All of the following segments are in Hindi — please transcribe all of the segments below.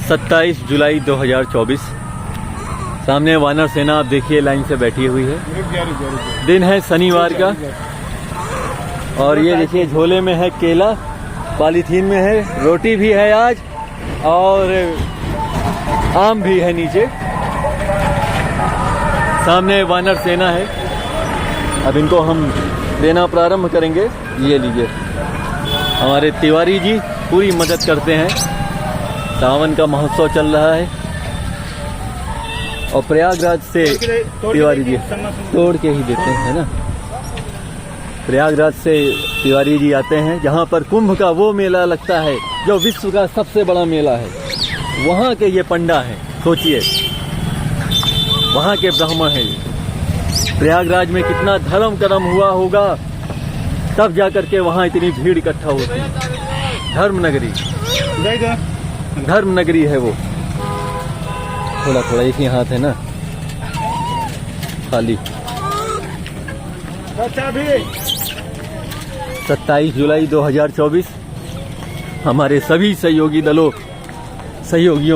27 जुलाई 2024। सामने वानर सेना आप देखिए लाइन से बैठी हुई है। दिन है शनिवार का और ये देखिए झोले में है केला, पॉलीथीन में है, रोटी भी है आज और आम भी है नीचे। सामने वानर सेना है। अब इनको हम देना प्रारंभ करेंगे। ये लीजिए, हमारे तिवारी जी पूरी मदद करते हैं। सावन का महोत्सव चल रहा है और प्रयागराज से तिवारी जी तोड़ के ही देते हैं ना। प्रयागराज से तिवारी जी आते हैं जहाँ पर कुंभ का वो मेला लगता है जो विश्व का सबसे बड़ा मेला है। वहाँ के ये पंडा हैं, सोचिए, वहाँ के ब्राह्मण हैं। प्रयागराज में कितना धर्म कर्म हुआ होगा तब जाकर के वहाँ इतनी भीड़ इकट्ठा होती है। धर्म नगरी है वो। थोड़ा थोड़ा एक ही हाथ है ना खाली। 27 जुलाई 2024 हमारे सभी सहयोगियों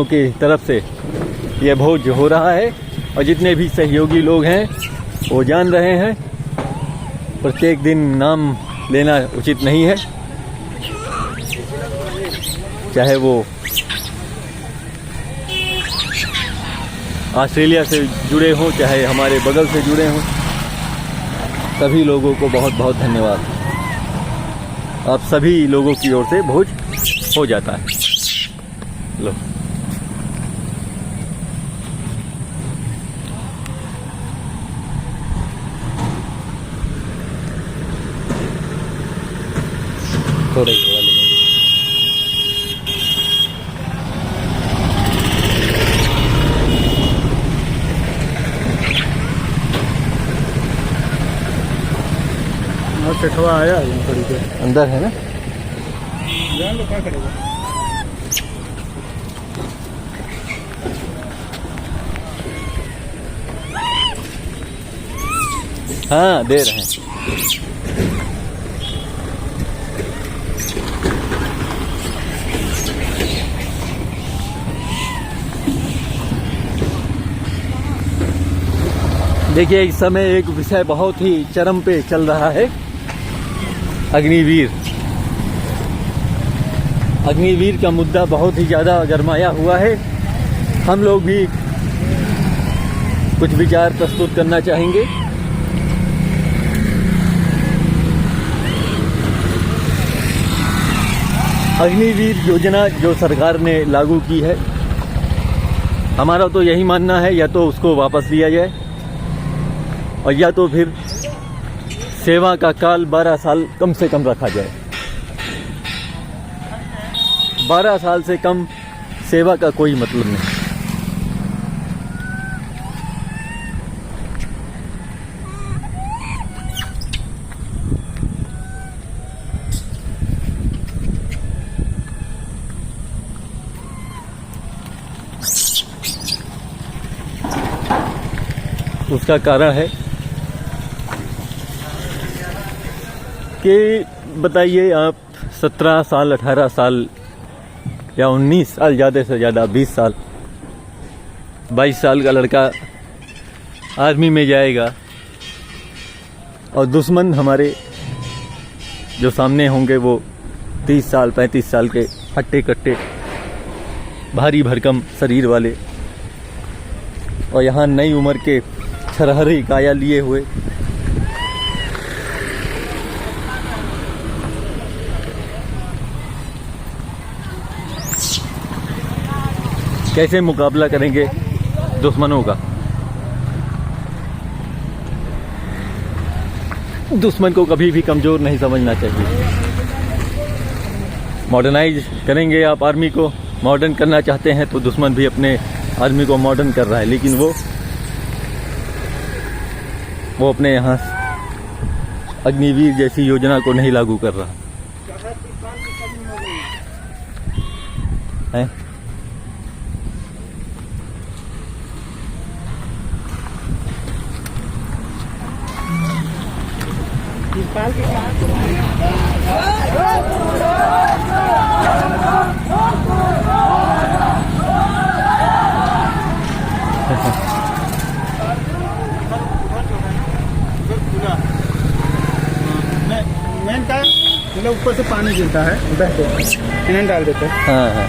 के तरफ से यह भोज हो रहा है और जितने भी सहयोगी लोग हैं वो जान रहे हैं प्रत्येक दिन नाम लेना उचित नहीं है, चाहे वो ऑस्ट्रेलिया से जुड़े हों चाहे हमारे बगल से जुड़े हों। सभी लोगों को बहुत बहुत धन्यवाद। आप सभी लोगों की ओर से भोज हो जाता है। लो थोड़ा ही लेंगे। पेठवा आया है थोड़ी देर अंदर है ना। जान लो क्या करेगा। हाँ दे रहे हैं। देखिए इस समय एक विषय बहुत ही चरम पे चल रहा है। अग्निवीर का मुद्दा बहुत ही ज़्यादा गरमाया हुआ है। हम लोग भी कुछ विचार प्रस्तुत करना चाहेंगे। अग्निवीर योजना जो सरकार ने लागू की है, हमारा तो यही मानना है या तो उसको वापस लिया जाए और या तो फिर सेवा का काल 12 साल कम से कम रखा जाए। 12 साल से कम सेवा का कोई मतलब नहीं। उसका कारण है कि बताइए आप 17 साल 18 साल या 19 साल, ज़्यादा से ज़्यादा 20 साल 22 साल का लड़का आर्मी में जाएगा और दुश्मन हमारे जो सामने होंगे वो 30 साल 35 साल के हट्टे कट्टे भारी भरकम शरीर वाले, और यहाँ नई उम्र के छरहरी काया लिए हुए। कैसे मुकाबला करेंगे दुश्मनों का? दुश्मन को कभी भी कमज़ोर नहीं समझना चाहिए। मॉडर्नाइज करेंगे आप आर्मी को, मॉडर्न करना चाहते हैं तो दुश्मन भी अपने आर्मी को मॉडर्न कर रहा है, लेकिन वो अपने यहाँ अग्निवीर जैसी योजना को नहीं लागू कर रहा है। ऊपर से पानी गिरता है, बहते सीमेंट डाल देते हैं। हाँ हाँ।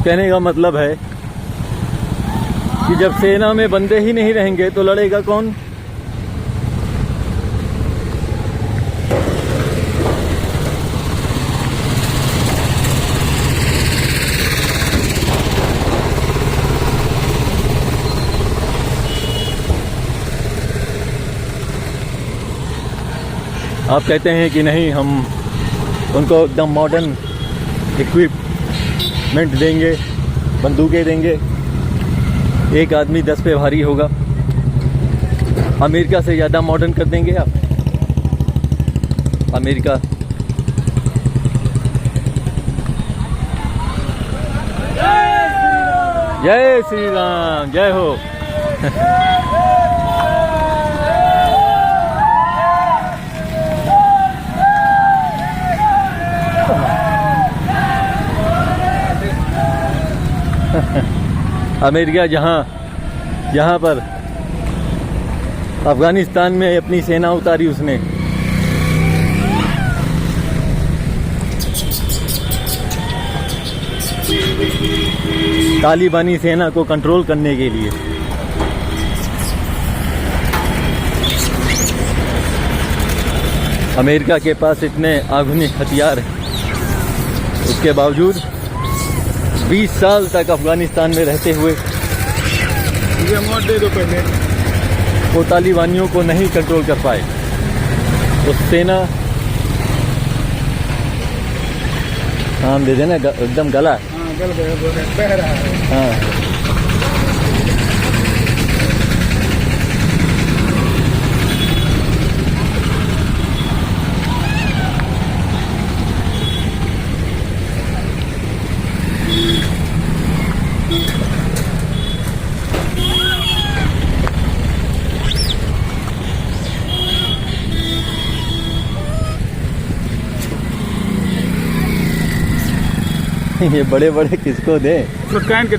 कहने का मतलब है कि जब सेना में बंदे ही नहीं रहेंगे तो लड़ेगा कौन? आप कहते हैं कि नहीं, हम उनको एकदम मॉडर्न इक्विपमेंट देंगे, बंदूकें देंगे, एक आदमी 10 पे भारी होगा। अमेरिका से ज़्यादा मॉडर्न कर देंगे आप? अमेरिका जय श्री राम, जय हो। अमेरिका जहाँ पर अफगानिस्तान में अपनी सेना उतारी उसने, तालिबानी सेना को कंट्रोल करने के लिए। अमेरिका के पास इतने आधुनिक हथियार हैं, उसके बावजूद 20 साल तक अफगानिस्तान में रहते हुए मुझे अमाउंट दे दो पहले। वो तालिबानियों को नहीं कंट्रोल कर पाए। उस सेना, हाँ दे देना, एकदम गला। हाँ गल गया, बह रहा है। हाँ ये बड़े बड़े किसको दे? तो कैन के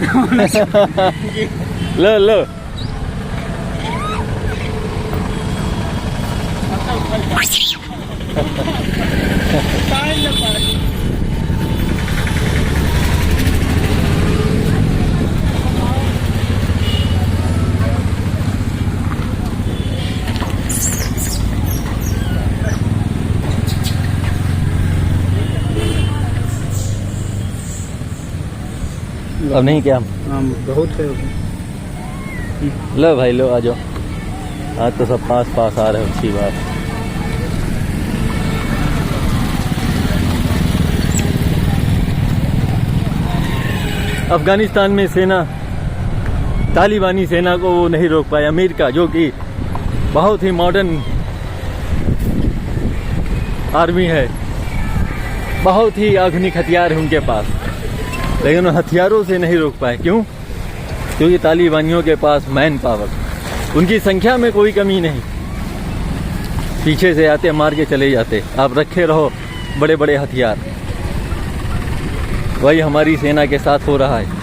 लो लो। अब नहीं क्या? बहुत है। लो भाई लो, आ जाओ। आज तो सब पास पास आ रहे हो, अच्छी बात। अफगानिस्तान में सेना, तालिबानी सेना को वो नहीं रोक पाए। अमेरिका जो कि बहुत ही मॉडर्न आर्मी है, बहुत ही आधुनिक हथियार है उनके पास, लेकिन हथियारों से नहीं रोक पाए। क्यों? क्योंकि तालिबानियों के पास मैन पावर, उनकी संख्या में कोई कमी नहीं, पीछे से आते मार के चले जाते। आप रखे रहो बड़े बड़े हथियार। वही हमारी सेना के साथ हो रहा है।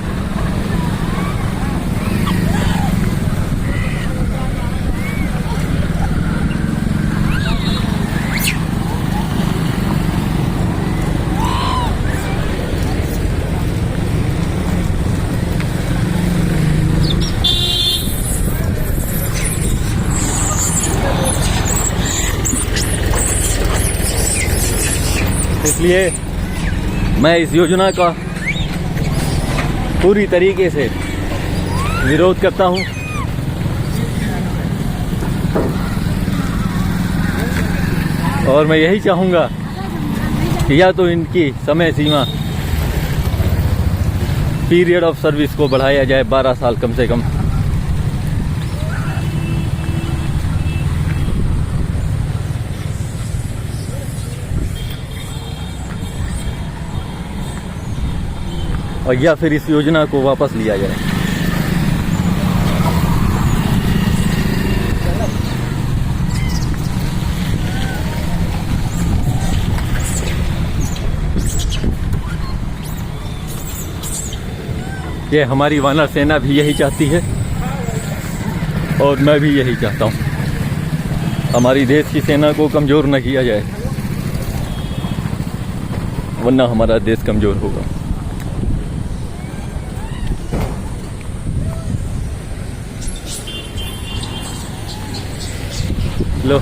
इसलिए मैं इस योजना का पूरी तरीके से विरोध करता हूं। और मैं यही चाहूँगा कि या तो इनकी समय सीमा, पीरियड ऑफ सर्विस को बढ़ाया जाए 12 साल कम से कम। और या फिर इस योजना को वापस लिया जाए। ये हमारी वानर सेना भी यही चाहती है और मैं भी यही चाहता हूँ। हमारी देश की सेना को कमज़ोर न किया जाए, वरना हमारा देश कमज़ोर होगा। लो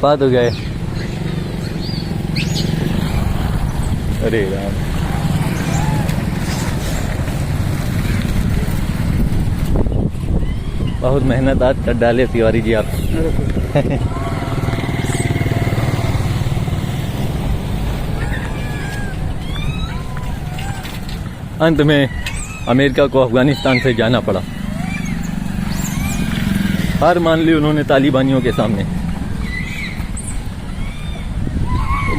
बात हो गए। अरे राम, बहुत मेहनत आज कर डाले तिवारी जी आप। अंत में अमेरिका को अफगानिस्तान से जाना पड़ा। हार मान ली उन्होंने तालिबानियों के सामने।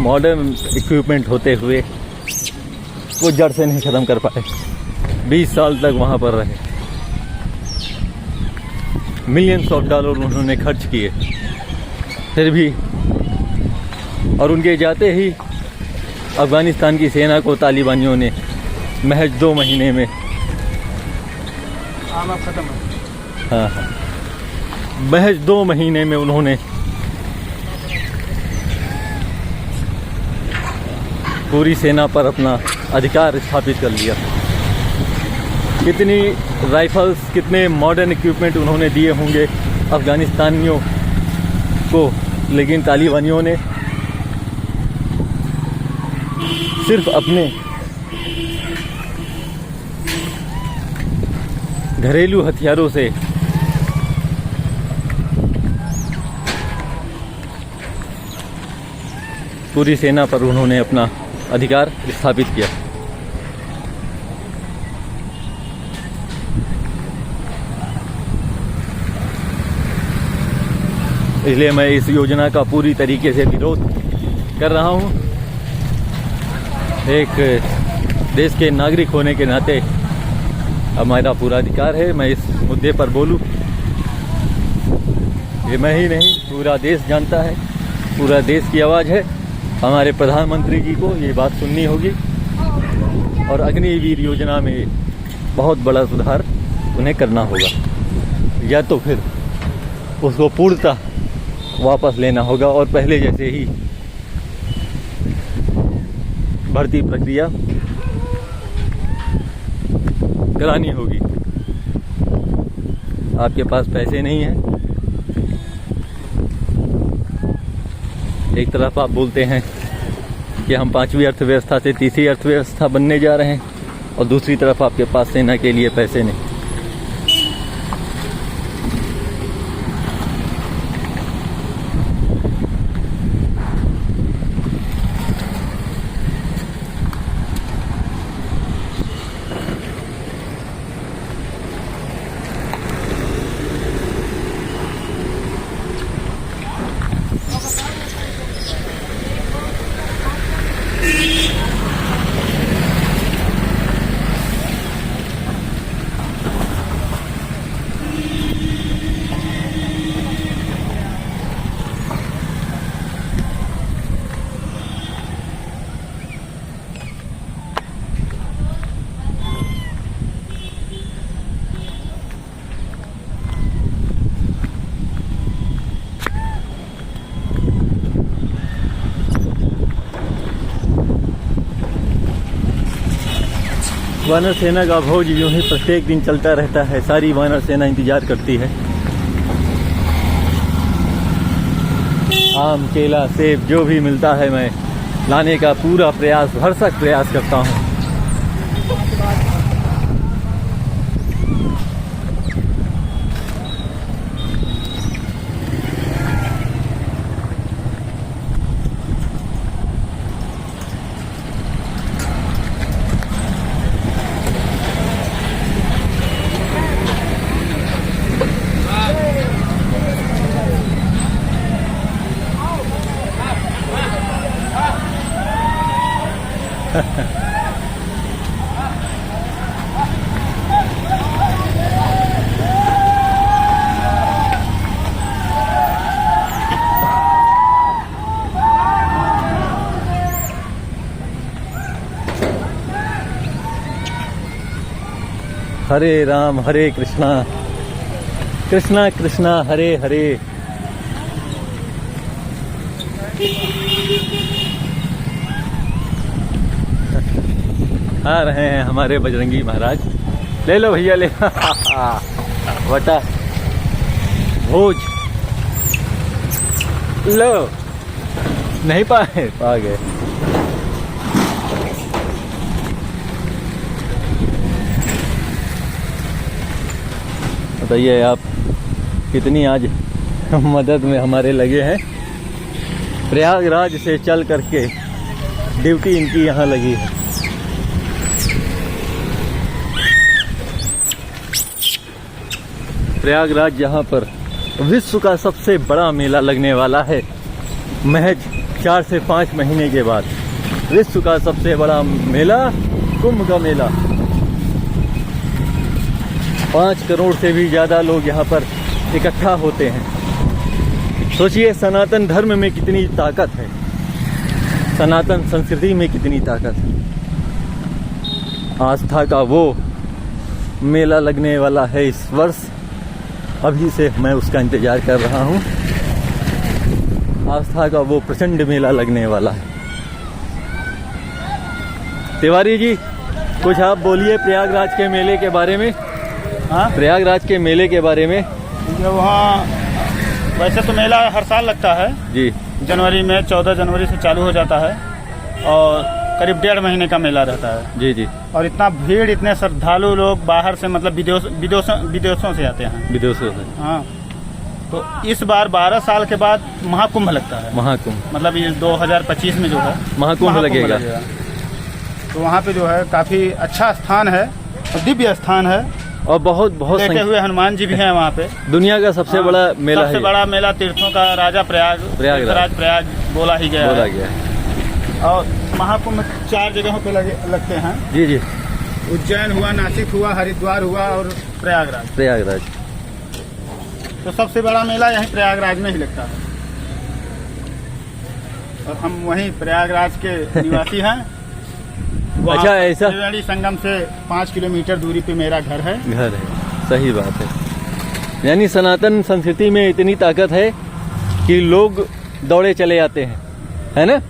मॉडर्न इक्विपमेंट होते हुए वो जड़ से नहीं ख़त्म कर पाए। 20 साल तक वहाँ पर रहे, मिलियंस ऑफ डॉलर उन्होंने खर्च किए, फिर भी। और उनके जाते ही अफ़गानिस्तान की सेना को तालिबानियों ने महज 2 महीने में खत्म। हाँ, महज 2 महीने में उन्होंने पूरी सेना पर अपना अधिकार स्थापित कर लिया। कितनी राइफल्स, कितने मॉडर्न इक्विपमेंट उन्होंने दिए होंगे अफ़गानिस्तानियों को, लेकिन तालिबानियों ने सिर्फ अपने घरेलू हथियारों से पूरी सेना पर उन्होंने अपना अधिकार स्थापित किया। इसलिए मैं इस योजना का पूरी तरीके से विरोध कर रहा हूं। एक देश के नागरिक होने के नाते हमारा पूरा अधिकार है मैं इस मुद्दे पर बोलूं। ये मैं ही नहीं, पूरा देश जानता है, पूरा देश की आवाज़ है। हमारे प्रधानमंत्री जी को ये बात सुननी होगी और अग्निवीर योजना में बहुत बड़ा सुधार उन्हें करना होगा, या तो फिर उसको पूर्णतः वापस लेना होगा और पहले जैसे ही भर्ती प्रक्रिया करानी होगी। आपके पास पैसे नहीं हैं, एक तरफ आप बोलते हैं कि हम 5वीं अर्थव्यवस्था से 3री अर्थव्यवस्था बनने जा रहे हैं, और दूसरी तरफ आपके पास सेना के लिए पैसे नहीं। वानर सेना का भोज यूं ही प्रत्येक दिन चलता रहता है। सारी वानर सेना इंतजार करती है। आम, केला, सेब जो भी मिलता है मैं लाने का पूरा प्रयास, भरसक प्रयास करता हूँ। हरे राम हरे कृष्णा कृष्णा कृष्णा हरे हरे। आ रहे हैं हमारे बजरंगी महाराज। ले लो भैया ले वटा भोज लो। नहीं पाए, पा गए। बताइए आप कितनी आज मदद में हमारे लगे हैं। प्रयागराज से चल करके ड्यूटी इनकी यहाँ लगी है। प्रयागराज यहाँ पर विश्व का सबसे बड़ा मेला लगने वाला है। महज 4 से 5 महीने के बाद विश्व का सबसे बड़ा मेला, कुंभ का मेला। 5 करोड़ से भी ज़्यादा लोग यहाँ पर इकट्ठा होते हैं। सोचिए सनातन धर्म में कितनी ताकत है, सनातन संस्कृति में कितनी ताकत है। आस्था का वो मेला लगने वाला है इस वर्ष। अभी से मैं उसका इंतज़ार कर रहा हूँ। आस्था का वो प्रचंड मेला लगने वाला है। तिवारी जी कुछ आप बोलिए प्रयागराज के मेले के बारे में। हाँ, प्रयागराज के मेले के बारे में। जो वहाँ वैसे तो मेला हर साल लगता है जी। जनवरी में, 14 जनवरी से चालू हो जाता है और करीब 1.5 महीने का मेला रहता है। जी जी। और इतना भीड़, इतने श्रद्धालु लोग बाहर से, मतलब विदेशों से आते हैं। विदेशों से। हाँ, तो इस बार 12 साल के बाद महाकुंभ लगता है। महाकुंभ मतलब ये 2025 में जो है महाकुंभ लगेगा। तो वहाँ पे जो है काफी अच्छा स्थान है और दिव्य स्थान है और बहुत लेटे हुए हनुमान जी भी हैं वहाँ पे। दुनिया का सबसे बड़ा मेला है। सबसे बड़ा मेला तीर्थों का राजा प्रयाग बोला ही गया है। और महाकुंभ 4 जगहों पे लगते हैं। जी जी। उज्जैन हुआ, नासिक हुआ, हरिद्वार हुआ और प्रयागराज। तो सबसे बड़ा मेला यहीं प्रयागराज में ही लगता है और हम वहीं प्रयागराज के निवासी हैं। अच्छा, ऐसा त्रिवेणी संगम से 5 किलोमीटर दूरी पे मेरा घर है। सही बात है। यानी सनातन संस्कृति में इतनी ताकत है कि लोग दौड़े चले आते हैं, है ना।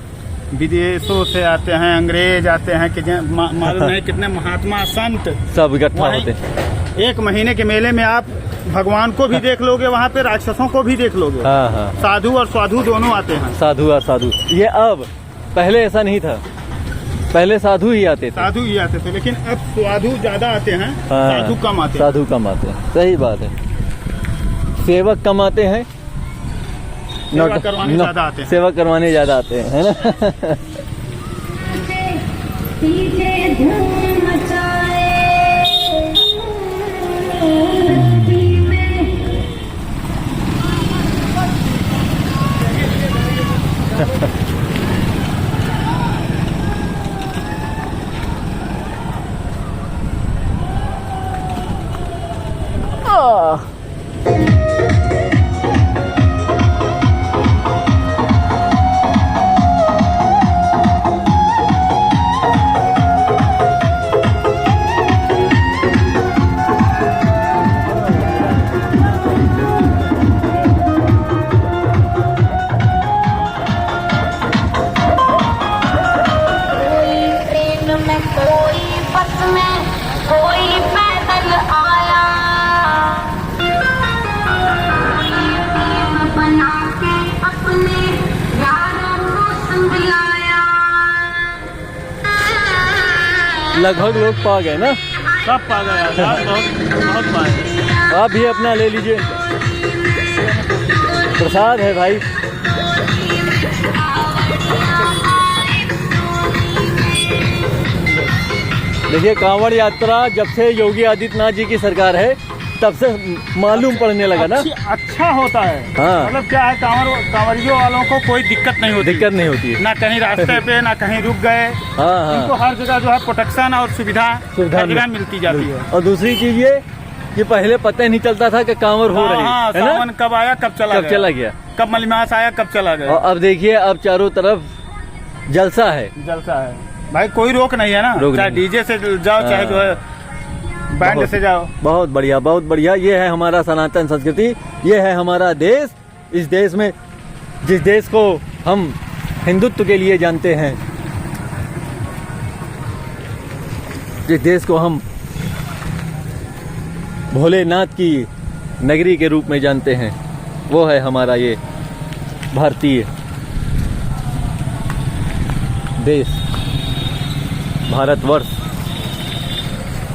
विदेशों से आते हैं, अंग्रेज आते हैं कि मालूम नहीं कितने महात्मा संत सब इकट्ठा होते हैं। 1 महीने के मेले में आप भगवान को भी देख लोगे, वहाँ पे राक्षसों को भी देख लोगे। हाँ हाँ। साधु और साधु दोनों आते हैं। साधु और साधु, ये अब पहले ऐसा नहीं था। पहले साधु ही आते थे, लेकिन अब साधु ज्यादा आते हैं। हाँ, साधु कम आते हैं। सही बात है। सेवक कम आते हैं, सेवा करवाने ज्यादा आते हैं। सेवा करवाने ज्यादा आते हैं, है ना। लगभग लोग पा गए ना। सब पा गए, बहुत पाए। आप भी अपना ले लीजिए, प्रसाद है भाई। देखिए कांवड़ यात्रा जब से योगी आदित्यनाथ जी की सरकार है तब से मालूम पड़ने लगा ना। अच्छा होता है। हाँ। मतलब क्या है, कांवरियों वालों को कोई दिक्कत नहीं होती। ना कहीं रास्ते पे ना कहीं रुक गए। हाँ। उनको हर जगह जो है प्रोटेक्शन और सुविधा हर जगह मिलती जाती है। और दूसरी चीज ये कि पहले पता नहीं चलता था कि कांवर हो रही है ना। सावन कब आया कब चला गया, कब मलमास आया कब चला गया। और अब देखिए अब चारों तरफ जलसा है भाई, कोई रोक नहीं है ना। चाहे डीजे से जाओ, चाहे जो है बैंड बहुत- से जाओ। बहुत बढ़िया, बहुत बढ़िया। ये है हमारा सनातन संस्कृति, ये है हमारा देश। इस देश में, जिस देश को हम हिंदुत्व के लिए जानते हैं, जिस देश को हम भोलेनाथ की नगरी के रूप में जानते हैं, वो है हमारा ये भारतीय देश, भारतवर्ष।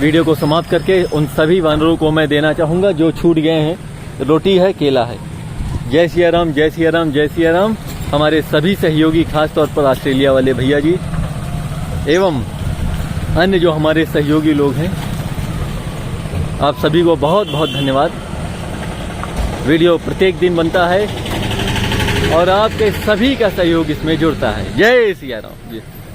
वीडियो को समाप्त करके उन सभी वानरों को मैं देना चाहूँगा जो छूट गए हैं, रोटी है, केला है। जय सिया राम, जय सिया राम, जय सिया राम। हमारे सभी सहयोगी, खास तौर पर ऑस्ट्रेलिया वाले भैया जी एवं अन्य जो हमारे सहयोगी लोग हैं, आप सभी को बहुत बहुत धन्यवाद। वीडियो प्रत्येक दिन बनता है और आपके सभी का सहयोग इसमें जुड़ता है। जय सिया राम जी।